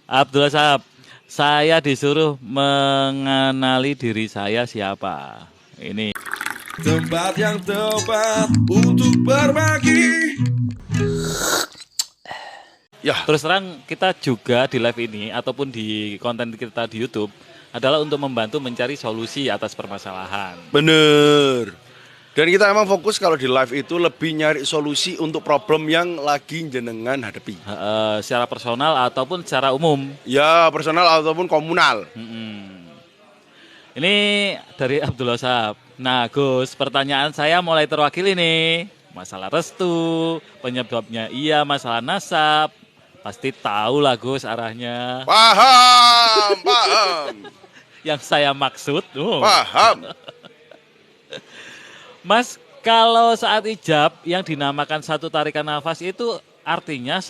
Abdullah Sahab, saya disuruh mengenali diri saya siapa. Ini. Tempat yang tepat untuk berbagi. Ya. Terus terang kita juga di live ini ataupun di konten kita di YouTube adalah untuk membantu mencari solusi atas permasalahan. Bener. Dan kita emang fokus kalau di live itu lebih nyari solusi untuk problem yang lagi jenengan hadapi. Secara personal ataupun secara umum. Ya, personal ataupun komunal. Ini dari Abdullah Sahab. Nah Gus, pertanyaan saya mulai terwakili nih. Masalah restu, penyebabnya iya masalah nasab. Pasti tahu lah Gus arahnya. Paham. Yang saya maksud. Paham. Mas, kalau saat ijab yang dinamakan satu tarikan nafas itu artinya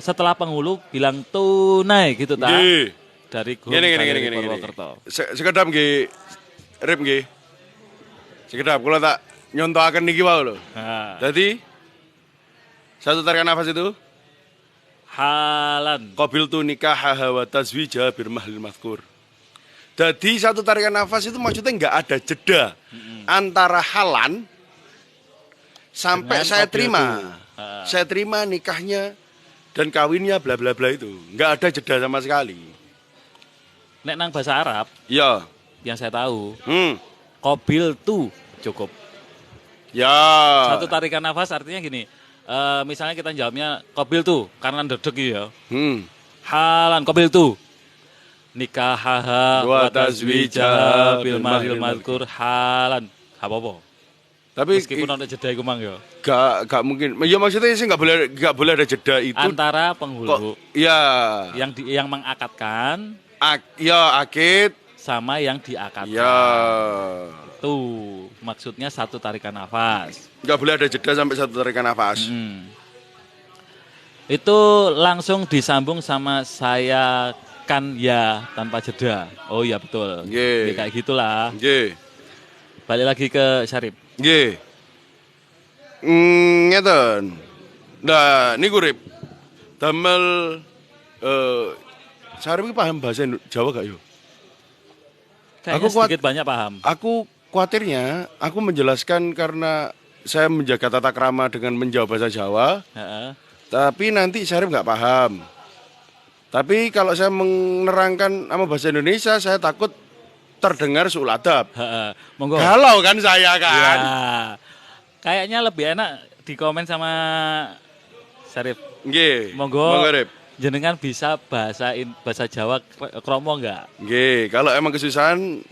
setelah penghulu bilang tunai gitu tak? Dari Gung Purwokerto. Sekedap nggih, Rip nggih. Sekedap kula tak nyontohaken niki wae lho. Dadi satu tarikan nafas itu halan qabil tu nikah wa tazwija bir mahlil mazkur. Jadi satu tarikan nafas itu maksudnya nggak ada jeda antara halan sampai saya terima. Saya terima nikahnya dan kawinnya bla bla bla itu. Nggak ada jeda sama sekali. Nek nang bahasa Arab, ya, yang saya tahu, qabil tu cukup. Ya. Satu tarikan nafas artinya gini. Misalnya kita jawabnya qabil tu karena ndedeg ya. Halan qabil tu. Nikahaha wa tazwija bil mahril mazkur halan. Gak apa-apa. Tapi meskipun ada jeda iku mang ya. Gak mungkin. Ya maksudnya sih enggak boleh ada jeda itu antara penghulu. Iya. Yang mengakadkan, akid sama yang diakadkan. Ya. Tuh, maksudnya satu tarikan nafas. Enggak boleh ada jeda sampai satu tarikan nafas. Itu langsung disambung sama saya kan ya tanpa jeda. Oh ya betul. Ya, kayak gitulah. Balik lagi ke Syarif. Nggih. Ngeten. Nah, niku Rip. Damel Syarif iki paham bahasa Jawa gak yo? Kayaknya sedikit banyak paham. Aku khawatirnya aku menjelaskan karena saya menjaga tata krama dengan menjawab bahasa Jawa. Tapi nanti Syarif nggak paham. Tapi kalau saya menerangkan sama bahasa Indonesia, saya takut terdengar suul adab. Monggo. Galau kan saya kan. Ya, kayaknya lebih enak di komen sama Syarif. Nggih. Monggo. Jenengan bisa bahasa Jawa kromo enggak? Nggih, kalau emang kesusahan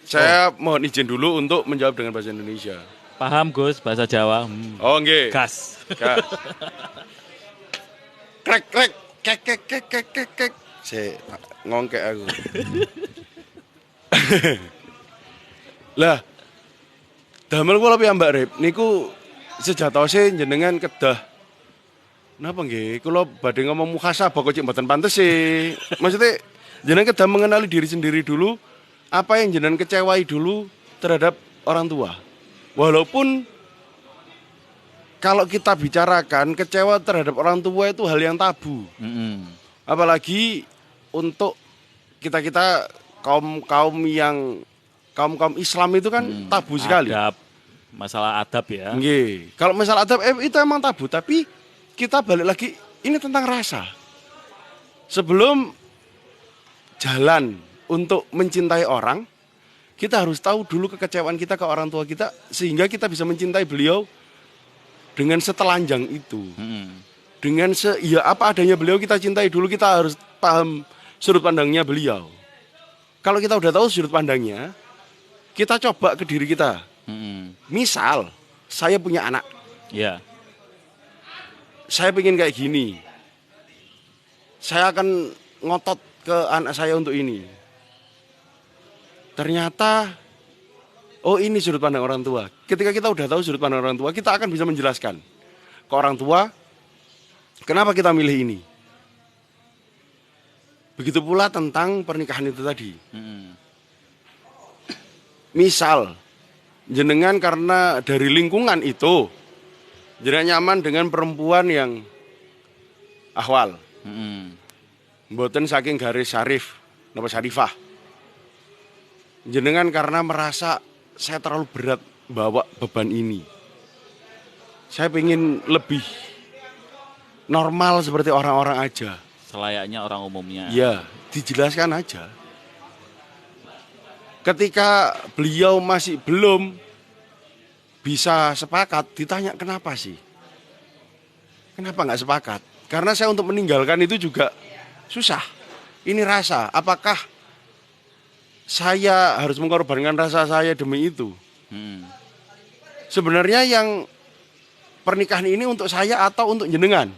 saya mohon izin dulu untuk menjawab dengan bahasa Indonesia. Paham Gus bahasa Jawa? Oh nggih. Gas. Krek. Kek. Saya ngongkek aku. Lah, damel kula piyambak Rip niku sejatose jenengan kedah. Napa nggih? Kula badhe ngomong muhasabah kok cek mboten pantes sih. Maksudnya jenengan kedah mengenali diri sendiri dulu, apa yang jenengan kecewai dulu terhadap orang tua. Walaupun kalau kita bicarakan kecewa terhadap orang tua itu hal yang tabu. Apalagi untuk kita kaum Islam itu kan tabu sekali. Masalah adab ya. Nggih. Kalau masalah adab itu emang tabu, tapi kita balik lagi ini tentang rasa. Sebelum jalan untuk mencintai orang, kita harus tahu dulu kekecewaan kita ke orang tua kita sehingga kita bisa mencintai beliau dengan setelanjang itu. Dengan apa adanya beliau kita cintai dulu, kita harus paham sudut pandangnya beliau. Kalau kita udah tahu sudut pandangnya, kita coba ke diri kita. Misal, saya punya anak. Ya. Saya pengen kayak gini. Saya akan ngotot ke anak saya untuk ini. Ternyata, oh ini sudut pandang orang tua. Ketika kita udah tahu sudut pandang orang tua, kita akan bisa menjelaskan ke orang tua, kenapa kita milih ini. Begitu pula tentang pernikahan itu tadi. Misal, jenengan karena dari lingkungan itu, jenengan nyaman dengan perempuan yang ahwal. Mboten saking garis syarif, napa syarifah. Jenengan karena merasa saya terlalu berat bawa beban ini. Saya ingin lebih normal seperti orang-orang aja. Selayaknya orang umumnya. Ya, dijelaskan aja. Ketika beliau masih belum bisa sepakat, ditanya kenapa sih? Kenapa nggak sepakat? Karena saya untuk meninggalkan itu juga susah. Ini rasa, apakah saya harus mengorbankan rasa saya demi itu? Sebenarnya yang pernikahan ini untuk saya atau untuk jenengan?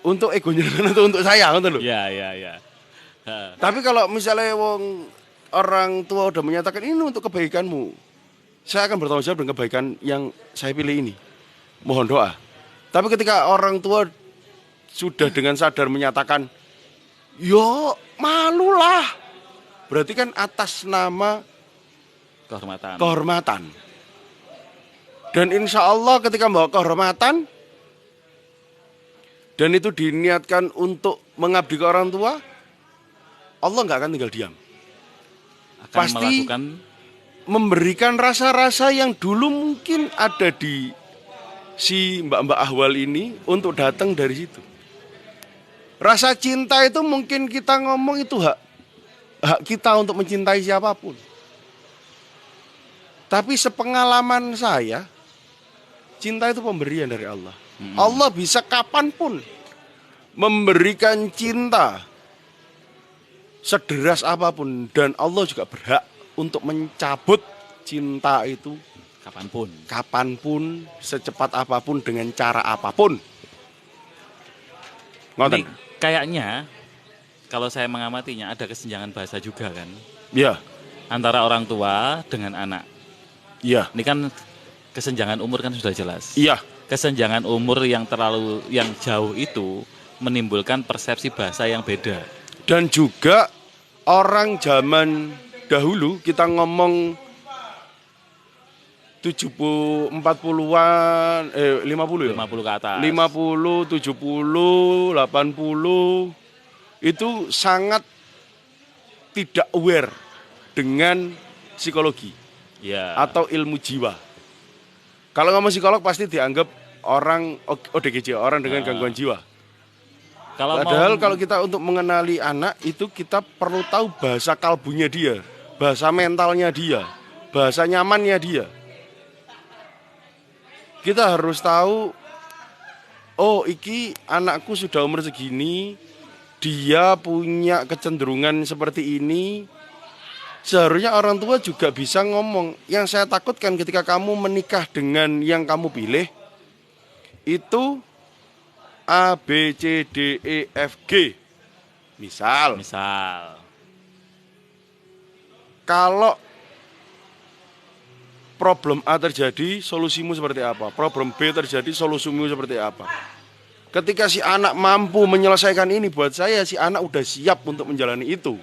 Untuk ego jenengan atau untuk saya, ngoten lho. Iya. Tapi kalau misalnya orang tua udah menyatakan ini untuk kebaikanmu, saya akan bertanggung jawab dengan kebaikan yang saya pilih ini. Mohon doa. Tapi ketika orang tua sudah dengan sadar menyatakan, yo malulah, berarti kan atas nama kehormatan. Dan insya Allah ketika membawa kehormatan, dan itu diniatkan untuk mengabdi ke orang tua, Allah nggak akan tinggal diam. Pasti memberikan rasa-rasa yang dulu mungkin ada di si mbak-mbak ahwal ini untuk datang dari situ. Rasa cinta itu mungkin kita ngomong itu hak kita untuk mencintai siapapun. Tapi sepengalaman saya, cinta itu pemberian dari Allah. Allah bisa kapanpun memberikan cinta sederas apapun, dan Allah juga berhak untuk mencabut cinta itu kapanpun, secepat apapun, dengan cara apapun. Ini kayaknya kalau saya mengamatinya ada kesenjangan bahasa juga kan? Iya. Antara orang tua dengan anak. Iya. Ini kan kesenjangan umur kan sudah jelas. Iya. Kesenjangan umur yang jauh itu menimbulkan persepsi bahasa yang beda. Dan juga orang zaman dahulu, kita ngomong 40-an, 50 ya? 50 ke atas. 50, 70, 80, itu sangat tidak aware dengan psikologi atau ilmu jiwa. Kalau ngomong psikolog pasti dianggap orang ODGJ, orang dengan gangguan jiwa. Padahal kalau kita untuk mengenali anak itu kita perlu tahu bahasa kalbunya dia, bahasa mentalnya dia, bahasa nyamannya dia. Kita harus tahu, oh iki anakku sudah umur segini, dia punya kecenderungan seperti ini. Seharusnya orang tua juga bisa ngomong. Yang saya takutkan ketika kamu menikah dengan yang kamu pilih, itu A, B, C, D, E, F, G. Misal. Kalau problem A terjadi, solusimu seperti apa? Problem B terjadi, solusimu seperti apa? Ketika si anak mampu menyelesaikan ini, buat saya si anak udah siap untuk menjalani itu.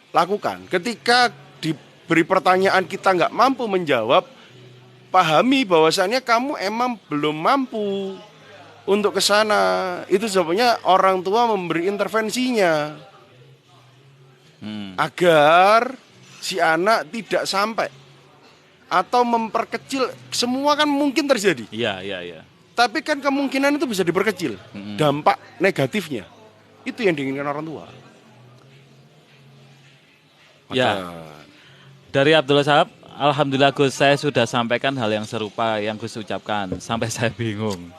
Lakukan. Ketika diberi pertanyaan kita nggak mampu menjawab, pahami bahwasannya kamu emang belum mampu untuk ke sana. Itu sebabnya orang tua memberi intervensinya. Agar si anak tidak sampai atau memperkecil. Semua kan mungkin terjadi. Iya. Tapi kan kemungkinan itu bisa diperkecil. Dampak negatifnya. Itu yang diinginkan orang tua. Ya. Dari Abdullah Sahab, alhamdulillah Gus, saya sudah sampaikan hal yang serupa yang Gus ucapkan. Sampai saya bingung.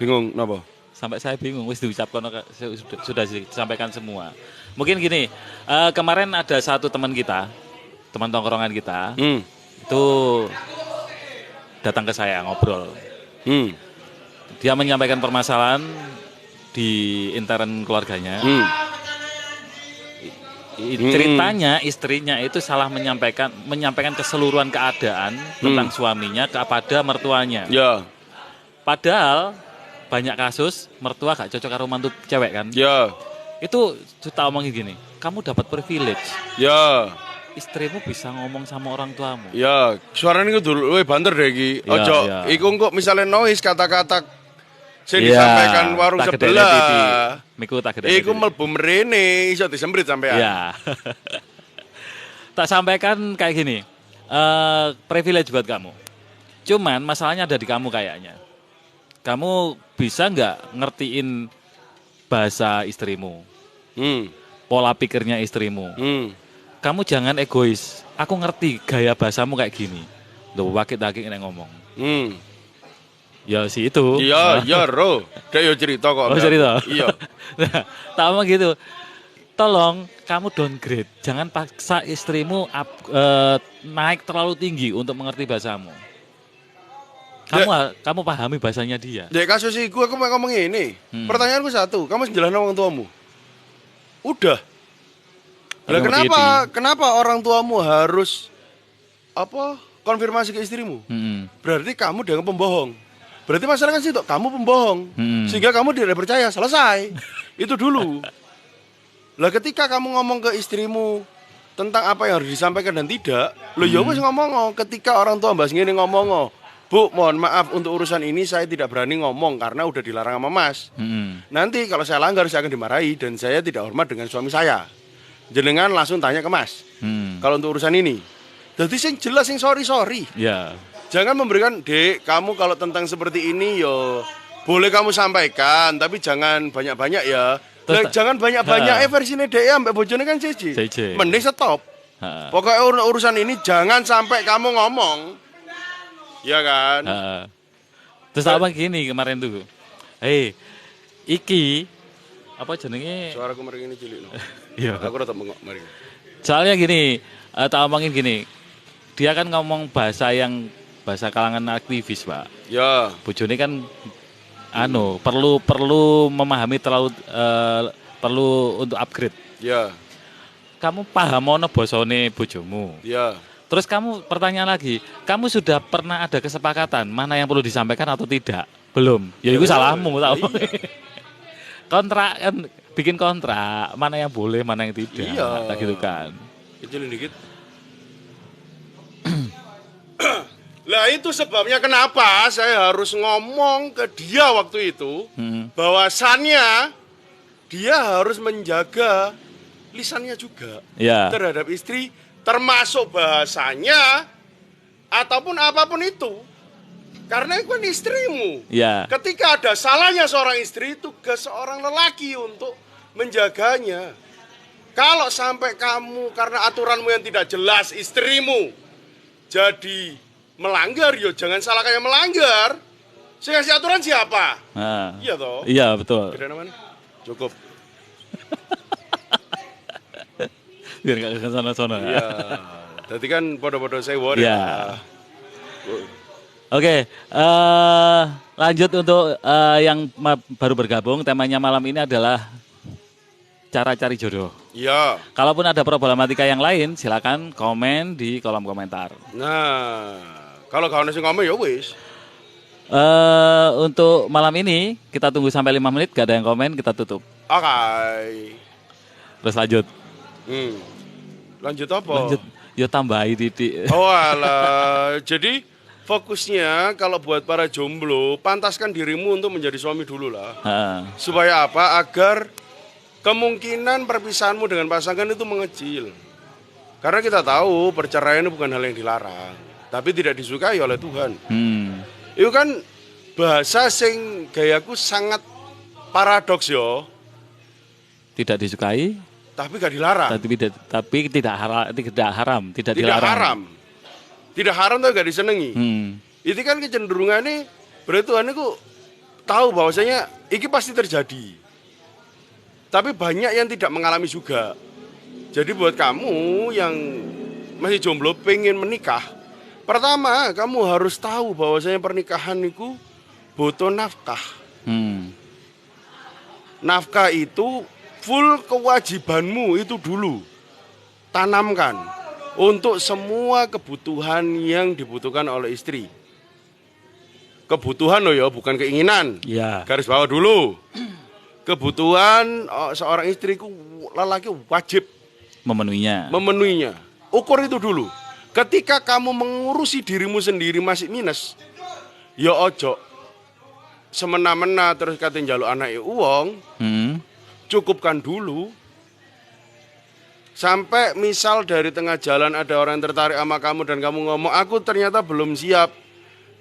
Bingung kenapa? Sampai saya bingung, wis diucapkan sudah disampaikan semua. Mungkin gini, kemarin ada satu teman kita, teman tongkrongan kita, itu datang ke saya ngobrol. Dia menyampaikan permasalahan di intern keluarganya. Ceritanya istrinya itu salah menyampaikan keseluruhan keadaan tentang suaminya kepada mertuanya. Ya. Padahal banyak kasus mertua gak cocok karo mantu cewek kan? Ya. Itu kita omongin gini, kamu dapat privilege. Ya. Istrimu bisa ngomong sama orang tuamu. Ya, suaranya itu dulu banter deh iki. Ojo, iku kok misalnya noise kata-kata Sing Iya, disampaikan warung tak gedene titik. sebelah. Miku tak gedene Iku titik. mlebu mrene iso disembrit sampean. Iya. Tak sampaikan kayak gini. Privilege buat kamu. Cuman masalahnya ada di kamu kayaknya. Kamu bisa nggak ngertiin bahasa istrimu, Hmm. pola pikirnya istrimu. Hmm. Kamu jangan egois. Aku ngerti gaya bahasamu kayak gini. Loh, wakit-wakit nek ngomong. Hmm. Ya si itu. Iya, iya, Ro. Dek yo cerita kok. Oh, cerita. Iya. Nah, tak ngomong gitu. Tolong kamu downgrade. Jangan paksa istrimu naik terlalu tinggi untuk mengerti bahasamu. Kamu pahami bahasanya dia. Dek kasus iku aku mau ngomong ini. Pertanyaanku satu, kamu menjelaskan orang tuamu. Udah. Lah Tapi ngerti kenapa orang tuamu harus konfirmasi ke istrimu? Berarti kamu dengan pembohong. Berarti masyarakat situ kamu pembohong. Sehingga kamu tidak percaya, selesai. Itu dulu. Lah ketika kamu ngomong ke istrimu tentang apa yang harus disampaikan dan tidak, lo ya wis ngomong. Ketika orang tua mbak ngene ngomong, Bu, mohon maaf untuk urusan ini saya tidak berani ngomong karena udah dilarang sama Mas. Nanti kalau saya langgar saya akan dimarahi dan saya tidak hormat dengan suami saya. Jenengan langsung tanya ke Mas. Kalau untuk urusan ini. Jadi sing jelas sing sorry. Ya. Jangan memberikan, Dek, kamu kalau tentang seperti ini yo boleh kamu sampaikan, tapi jangan banyak-banyak ya. Terus, Jangan banyak-banyak versine Dek ya, mbak bojone kan siji. Siji. Mending stop. Pokoknya urusan ini jangan sampai kamu ngomong. Ya kan? Terus apa gini kemarin tuh? Iki apa jenenge? Suaraku mari ini cilik. Iya. Aku rada mengok mari. Soalnya gini, tak omongin gini. Dia kan ngomong bahasa kalangan aktivis, Pak. Ya. Bojone kan perlu memahami perlu untuk upgrade. Ya. Kamu paham ono basane bojomu. Ya. Terus pertanyaan lagi, kamu sudah pernah ada kesepakatan mana yang perlu disampaikan atau tidak? Belum. Ya itu salahmu, tahu. Kontrak kan bikin kontrak, mana yang boleh, mana yang tidak. Iya. Tak gitu kan. Kecilin dikit. Lah itu sebabnya kenapa saya harus ngomong ke dia waktu itu bahwasannya dia harus menjaga lisannya juga Ya. terhadap istri, termasuk bahasanya ataupun apapun itu. Karena itu kan istrimu. Ya. Ketika ada salahnya seorang istri, tugas seorang lelaki untuk menjaganya. Kalau sampai kamu karena aturanmu yang tidak jelas istrimu jadi melanggar, yo jangan salah kayak melanggar. Saya kasih aturan siapa? Iya toh. Iya betul. Beda namanya. Cukup. Biar gak ke sana-sana. Iya. Tadi kan podo-podo saya worry. Iya. Oke, lanjut untuk yang baru bergabung. Temanya malam ini adalah cara cari jodoh. Iya. Kalaupun ada problematika yang lain, silakan komen di kolom komentar. Nah, kalau kawan sing ngomong ya wis. Untuk malam ini kita tunggu sampai 5 menit, gak ada yang komen, kita tutup. Oke. Terus lanjut. Lanjut apa? Lanjut. Yo tambahi titik. Oh alah. Jadi fokusnya kalau buat para jomblo, pantaskan dirimu untuk menjadi suami dulu lah. Supaya apa? Agar kemungkinan perpisahanmu dengan pasangan itu mengecil. Karena kita tahu perceraian itu bukan hal yang dilarang, tapi tidak disukai oleh Tuhan. Itu kan bahasa sing gayaku sangat paradoks yo. Tidak disukai, tapi gak dilarang. Tapi tidak haram, tidak dilarang. Haram. Tidak haram tapi gak disenengi. Itu kan kecenderungannya berarti Tuhan itu tahu bahwasanya ini pasti terjadi. Tapi banyak yang tidak mengalami juga. Jadi buat kamu yang masih jomblo pengen menikah, pertama kamu harus tahu bahwasanya pernikahan itu butuh nafkah. Nafkah itu full kewajibanmu itu dulu. Tanamkan untuk semua kebutuhan yang dibutuhkan oleh istri. Kebutuhan loh ya, bukan keinginan. Ya. Garis bawah dulu. Kebutuhan seorang istriku lelaki wajib memenuhinya. Ukur itu dulu. Ketika kamu mengurusi dirimu sendiri masih minus, ya ojo. semena-mena terus kate njaluk anake wong, cukupkan dulu. Sampai misal dari tengah jalan ada orang yang tertarik sama kamu dan kamu ngomong, aku ternyata belum siap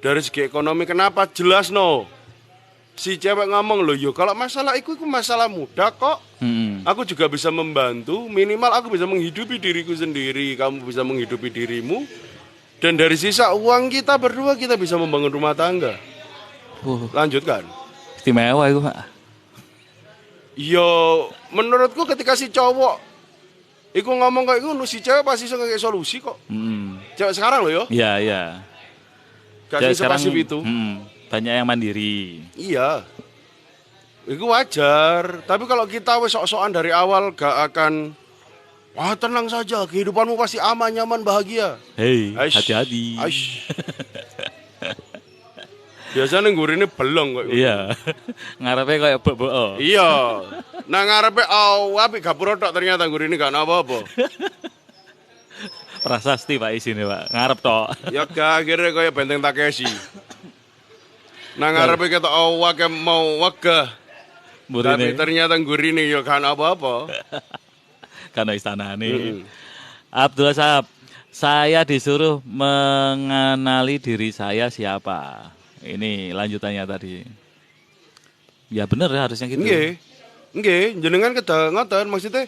dari segi ekonomi. Kenapa? Jelas no. Si cewek ngomong, loh yo kalau masalah itu masalah mudah kok. Aku juga bisa membantu, minimal aku bisa menghidupi diriku sendiri, kamu bisa menghidupi dirimu. Dan dari sisa uang kita berdua kita bisa membangun rumah tangga. Lanjutkan. Istimewa itu, Pak. Yo, menurutku ketika si cowok iku ngomong kayak ngono, si cewek pasti iso ngekek solusi kok. Cewek sekarang loh yo. Iya, iya. Gak Cewek sepasif itu. Banyak yang mandiri. Iya. Itu wajar. Tapi kalau kita wes sok-sokan dari awal gak akan, wah tenang saja, kehidupanmu pasti aman, nyaman, bahagia. Hei, Aish. hati-hati. Aish. Biasanya nggurine belong kok. Iya. Ngarepe kayak bebo. Iya. Nah ngarepe apik gapura tok ternyata nggurine gak apa-apa. Prasasti Pak isine, Pak. Ngarep tok. Ya gak akhirnya kayak benteng Takeshi. Nah ngarepe ketok awake mau wegah. Tapi Mburine ternyata nggurine ya gak apa-apa. kana istanane. Abdul Sahab, saya disuruh mengenali diri saya siapa. Ini lanjutannya tadi. Ya bener ya harusnya gitu. Nggih, jenengan kedah ngoten maksudnya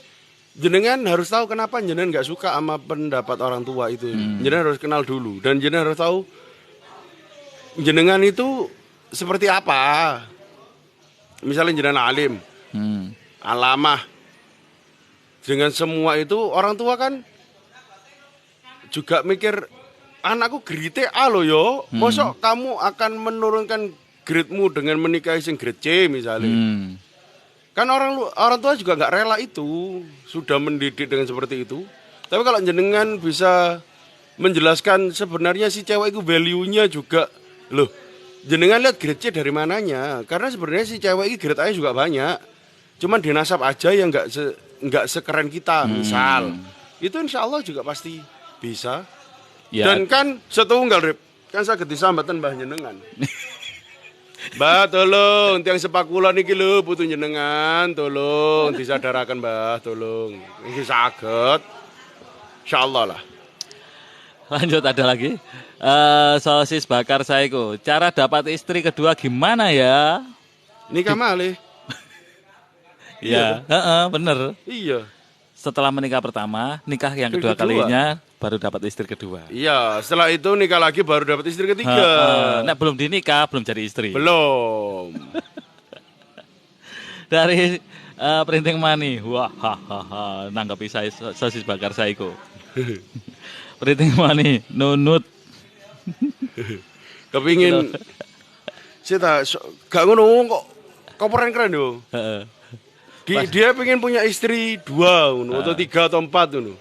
jenengan harus tahu kenapa jenengan nggak suka sama pendapat orang tua itu. Jenengan harus kenal dulu dan jenengan harus tahu jenengan itu seperti apa. Misalnya jenengan alim, alamah. Dengan semua itu orang tua kan juga mikir anakku grade A lo yo, mosok kamu akan menurunkan grade-mu dengan menikahi sing grade C misalnya. Kan orang tua juga nggak rela itu, sudah mendidik dengan seperti itu. Tapi kalau jenengan bisa menjelaskan sebenarnya si cewek itu value-nya juga, loh, jenengan lihat grade C dari mananya? Karena sebenarnya si cewek itu grade A juga banyak. Cuman di nasab aja yang nggak sekeren kita, misal. Itu insya Allah juga pasti bisa. Ya. Dan kan setunggal Rip, kan saya disambatan mbah jenengan. Mbah tolong, tiang sepak kula niki lho butuh jenengan, tolong disadarakan Mbah, tolong. Iki saged. Insyaallah lah. Lanjut ada lagi. Sosis bakar saiku. Cara dapat istri kedua gimana ya? Nikah malih. Ya, bener. Iya. Setelah menikah pertama, nikah yang kedua kalinya baru dapat istri kedua. Iya, setelah itu nikah lagi baru dapat istri ketiga. Nek belum dinikah, belum jadi istri. Belum. Dari Printing Money. Wah, hahaha, nanggapi saya sosis bakar saiku. Printing Money, nunut. Kepingin Sita, gak ngono kok keren yo. Dia pengen punya istri 2 atau 3 atau 4 ngono.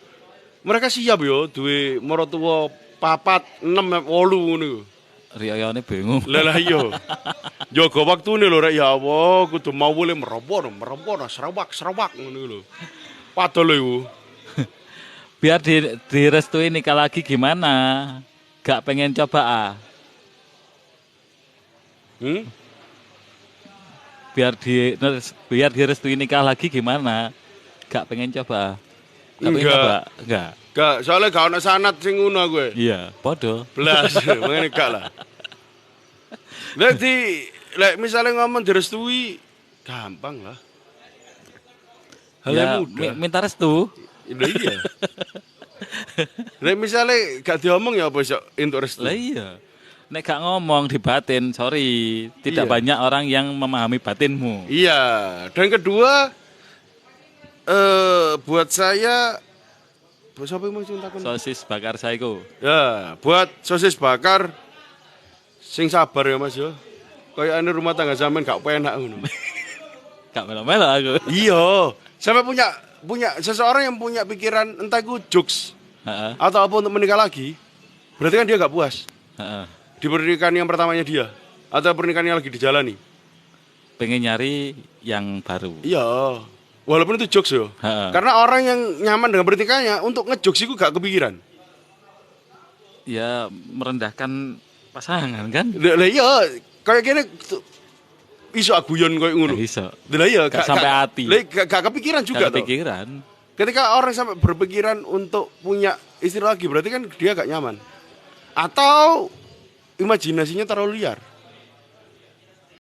Mereka siap yo duwe maratuwa 4, 6, 8 ngono. Riyane bingung. Lah iya. Jaga waktune lho rek ya Allah, kudu mau boleh meroboh serawak ngono lho. Padahal lho. Biar direstui nikah lagi gimana? Gak pengen coba Biar direstui nikah lagi gimana? Gak pengen coba. Gak pengen coba. Enggak. Gak, soalnya gak ono sanad sing ngono gue. Iya, podo. Belas, makanya gak lah. Berarti, misalnya ngomong direstui, gampang lah. Hal yang mudah. Minta restu. Iya. Misalnya gak diomong ya apa sok untuk restu. Lah iya. Nek gak ngomong di batin, sorry, tidak Iya. banyak orang yang memahami batinmu. Iya. Dan kedua, buat saya, buat siapa yang mau cintakan? Sosis bakar saiku. Ya, buat sosis bakar, sing sabar ya mas ya. Kayak rumah tangga sampean gak penak ngono. Gak melo-melo aku. Iya, sampai punya seseorang yang punya pikiran entah itu jokes Heeh. atau apa untuk menikah lagi, berarti kan dia gak puas Heeh. di pernikahan yang pertamanya dia atau pernikahan yang lagi dijalani. Pengen nyari yang baru. Iya, walaupun itu jokes ya. Heeh. Karena orang yang nyaman dengan pernikahannya untuk ngejokes itu gak kepikiran. Ya merendahkan pasangan kan? Lah iya, kayak gini iso guyon koyo ngono. Iso. Lah iya, Gak sampai hati. Gak kepikiran juga Gak toh. kepikiran. Ketika orang sampai berpikiran untuk punya istri lagi, berarti kan dia gak nyaman. Atau imajinasinya terlalu liar.